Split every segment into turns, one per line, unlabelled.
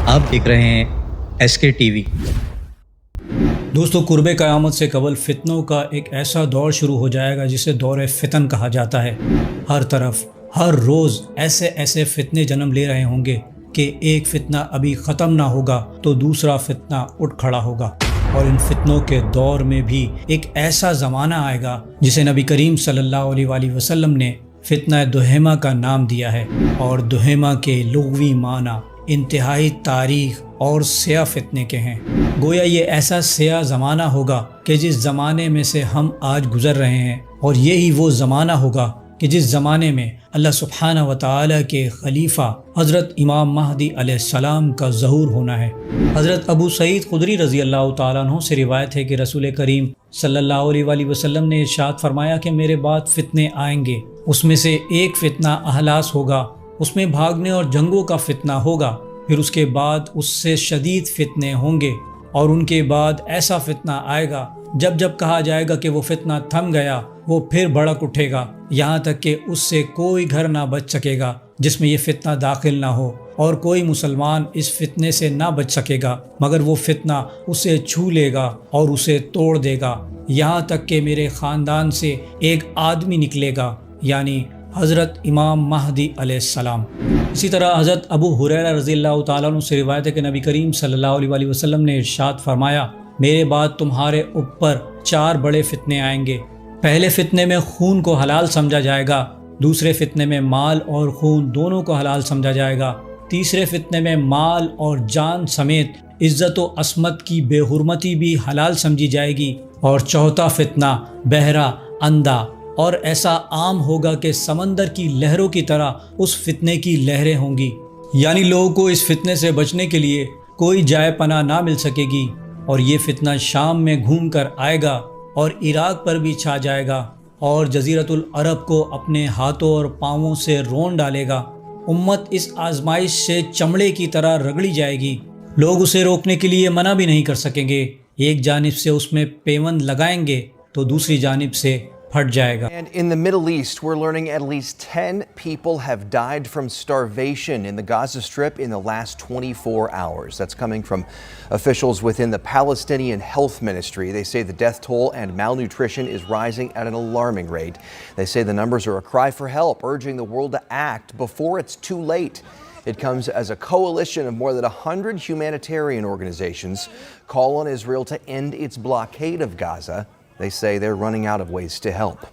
آپ دیکھ رہے ہیں ایس کے ٹی وی۔
دوستو، قرب قیامت سے قبل فتنوں کا ایک ایسا دور شروع ہو جائے گا جسے دور فتن کہا جاتا ہے۔ ہر طرف ہر روز ایسے فتنے جنم لے رہے ہوں گے کہ ایک فتنہ ابھی ختم نہ ہوگا تو دوسرا فتنہ اٹھ کھڑا ہوگا، اور ان فتنوں کے دور میں بھی ایک ایسا زمانہ آئے گا جسے نبی کریم صلی اللہ علیہ وآلہ وسلم نے فتنہ دہیمہ کا نام دیا ہے، اور دہیمہ کے لغوی معنی انتہائی تاریخ اور سیاہ فتنے کے ہیں۔ گویا یہ ایسا سیاہ زمانہ ہوگا کہ جس زمانے میں سے ہم آج گزر رہے ہیں، اور یہی وہ زمانہ ہوگا کہ جس زمانے میں اللہ سبحانہ وتعالی کے خلیفہ حضرت امام مہدی علیہ السلام کا ظہور ہونا ہے۔ حضرت ابو سعید خدری رضی اللہ تعالیٰ عنہ سے روایت ہے کہ رسول کریم صلی اللہ علیہ وآلہ وسلم نے ارشاد فرمایا کہ میرے بعد فتنے آئیں گے، اس میں سے ایک فتنہ احلاس ہوگا، اس میں بھاگنے اور جنگوں کا فتنہ ہوگا، پھر اس کے بعد اس سے شدید فتنے ہوں گے، اور ان کے بعد ایسا فتنہ آئے گا جب کہا جائے گا کہ وہ فتنہ تھم گیا، وہ پھر بھڑک اٹھے گا، یہاں تک کہ اس سے کوئی گھر نہ بچ سکے گا جس میں یہ فتنہ داخل نہ ہو، اور کوئی مسلمان اس فتنے سے نہ بچ سکے گا مگر وہ فتنہ اسے چھو لے گا اور اسے توڑ دے گا، یہاں تک کہ میرے خاندان سے ایک آدمی نکلے گا، یعنی حضرت امام مہدی علیہ السلام۔ اسی طرح حضرت ابو ہریرہ رضی اللہ تعالیٰ عنہ سے روایت ہے کہ نبی کریم صلی اللہ علیہ وآلہ وسلم نے ارشاد فرمایا، میرے بعد تمہارے اوپر 4 بڑے فتنے آئیں گے۔ پہلے فتنے میں خون کو حلال سمجھا جائے گا، دوسرے فتنے میں مال اور خون دونوں کو حلال سمجھا جائے گا، تیسرے فتنے میں مال اور جان سمیت عزت و عصمت کی بے حرمتی بھی حلال سمجھی جائے گی، اور چوتھا فتنہ بہرا، اندھا اور ایسا عام ہوگا کہ سمندر کی لہروں کی طرح اس فتنے کی لہریں ہوں گی، یعنی لوگوں کو اس فتنے سے بچنے کے لیے کوئی جائے پناہ نہ مل سکے گی، اور یہ فتنہ شام میں گھوم کر آئے گا اور عراق پر بھی چھا جائے گا، اور جزیرۃ العرب کو اپنے ہاتھوں اور پاؤں سے رون ڈالے گا۔ امت اس آزمائش سے چمڑے کی طرح رگڑی جائے گی، لوگ اسے روکنے کے لیے منع بھی نہیں کر سکیں گے، ایک جانب سے اس میں پیوند لگائیں گے تو دوسری جانب سے پھٹ جائے گا۔
And in the Middle East, we're learning at least 10 people have died from starvation in the Gaza Strip in the last 24 hours. That's coming from officials within the Palestinian Health Ministry. They say the death toll and malnutrition is rising at an alarming rate. They say the numbers are a cry for help, urging the world to act before it's too late. It comes as a coalition of more than 100 humanitarian organizations call on Israel to end its blockade of Gaza. They say they're running out of ways to help.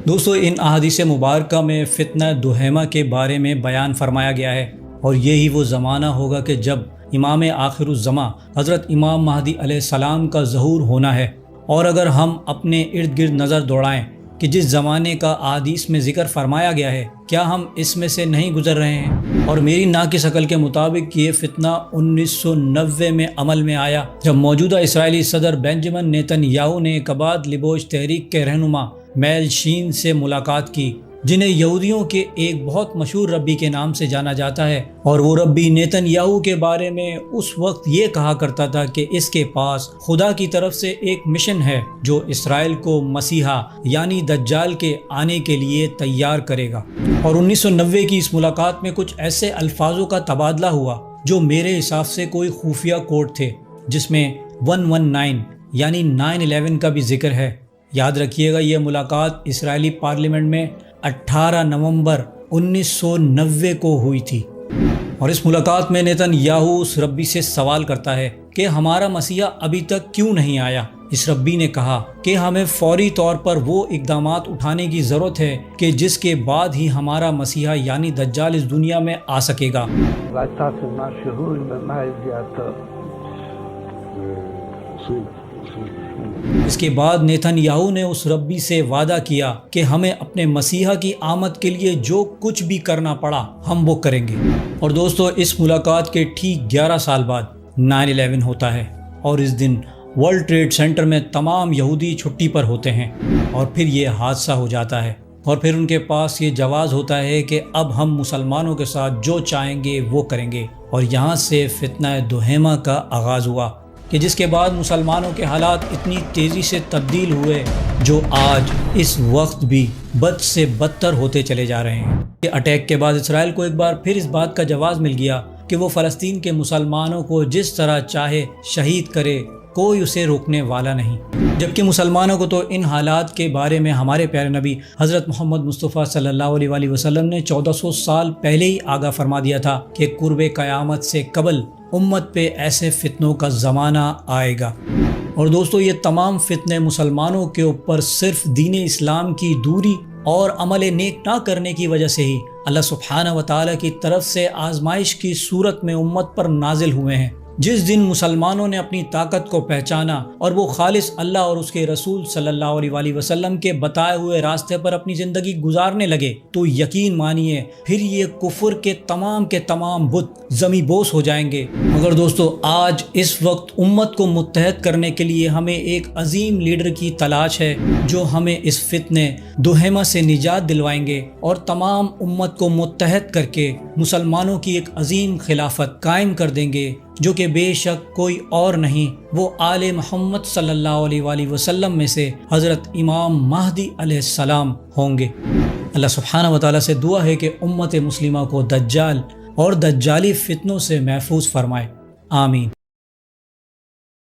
دوستو، ان احادیث مبارکہ میں فتنہ دہیمہ کے بارے میں بیان فرمایا گیا ہے، اور یہی وہ زمانہ ہوگا کہ جب امام آخر الزماں حضرت امام مہدی علیہ السلام کا ظہور ہونا ہے۔ اور اگر ہم اپنے ارد گرد نظر دوڑائیں کہ جس زمانے کا احادیث میں ذکر فرمایا گیا ہے، کیا ہم اس میں سے نہیں گزر رہے ہیں؟ اور میری ناقص عقل کے مطابق یہ فتنہ 1990 میں عمل میں آیا، جب موجودہ اسرائیلی صدر بنجامن نیتن یاہو نے کباد لبوش تحریک کے رہنما میل شین سے ملاقات کی، جنہیں یہودیوں کے ایک بہت مشہور ربی کے نام سے جانا جاتا ہے، اور وہ ربی نیتن یاہو کے بارے میں اس وقت یہ کہا کرتا تھا کہ اس کے پاس خدا کی طرف سے ایک مشن ہے جو اسرائیل کو مسیحا یعنی دجال کے آنے کے لیے تیار کرے گا۔ اور 1990 کی اس ملاقات میں کچھ ایسے الفاظوں کا تبادلہ ہوا جو میرے حساب سے کوئی خفیہ کوڈ تھے، جس میں 119 یعنی 9/11 کا بھی ذکر ہے۔ یاد رکھیے گا، یہ ملاقات اسرائیلی پارلیمنٹ میں 18 نومبر 1990 کو ہوئی تھی، اور اس ملاقات میں نیتن یاہو اس ربی سے سوال کرتا ہے کہ ہمارا مسیحا ابھی تک کیوں نہیں آیا۔ اس ربی نے کہا کہ ہمیں فوری طور پر وہ اقدامات اٹھانے کی ضرورت ہے کہ جس کے بعد ہی ہمارا مسیحا یعنی دجال اس دنیا میں آ سکے گا۔ اس کے بعد نیتن یاہو نے اس ربی سے وعدہ کیا کہ ہمیں اپنے مسیحا کی آمد کے لیے جو کچھ بھی کرنا پڑا ہم وہ کریں گے۔ اور دوستو، اس ملاقات کے ٹھیک 11 سال بعد 9/11 ہوتا ہے، اور اس دن ورلڈ ٹریڈ سینٹر میں تمام یہودی چھٹی پر ہوتے ہیں، اور پھر یہ حادثہ ہو جاتا ہے، اور پھر ان کے پاس یہ جواز ہوتا ہے کہ اب ہم مسلمانوں کے ساتھ جو چاہیں گے وہ کریں گے، اور یہاں سے فتنہ دہیمہ کا آغاز ہوا، کہ جس کے بعد مسلمانوں کے حالات اتنی تیزی سے تبدیل ہوئے جو آج اس وقت بھی بد سے بدتر ہوتے چلے جا رہے ہیں۔ اٹیک کے بعد اسرائیل کو ایک بار پھر اس بات کا جواز مل گیا کہ وہ فلسطین کے مسلمانوں کو جس طرح چاہے شہید کرے، کوئی اسے روکنے والا نہیں۔ جبکہ مسلمانوں کو تو ان حالات کے بارے میں ہمارے پیارے نبی حضرت محمد مصطفیٰ صلی اللہ علیہ وآلہ وسلم نے 1400 سال پہلے ہی آگاہ فرما دیا تھا کہ قرب قیامت سے قبل امت پہ ایسے فتنوں کا زمانہ آئے گا۔ اور دوستو، یہ تمام فتنے مسلمانوں کے اوپر صرف دین اسلام کی دوری اور عمل نیک نہ کرنے کی وجہ سے ہی اللہ سبحانہ و تعالیٰ کی طرف سے آزمائش کی صورت میں امت پر نازل ہوئے ہیں۔ جس دن مسلمانوں نے اپنی طاقت کو پہچانا اور وہ خالص اللہ اور اس کے رسول صلی اللہ علیہ وآلہ وسلم کے بتائے ہوئے راستے پر اپنی زندگی گزارنے لگے تو یقین مانیے پھر یہ کفر کے تمام بت زمیں بوس ہو جائیں گے۔ مگر دوستو، آج اس وقت امت کو متحد کرنے کے لیے ہمیں ایک عظیم لیڈر کی تلاش ہے جو ہمیں اس فتنے دہمہ سے نجات دلوائیں گے اور تمام امت کو متحد کر کے مسلمانوں کی ایک عظیم خلافت قائم کر دیں گے، جو کہ بے شک کوئی اور نہیں، وہ آل محمد صلی اللہ علیہ وآلہ وسلم میں سے حضرت امام مہدی علیہ السلام ہوں گے۔ اللہ سبحانہ و تعالیٰ سے دعا ہے کہ امت مسلمہ کو دجال اور دجالی فتنوں سے محفوظ فرمائے، آمین۔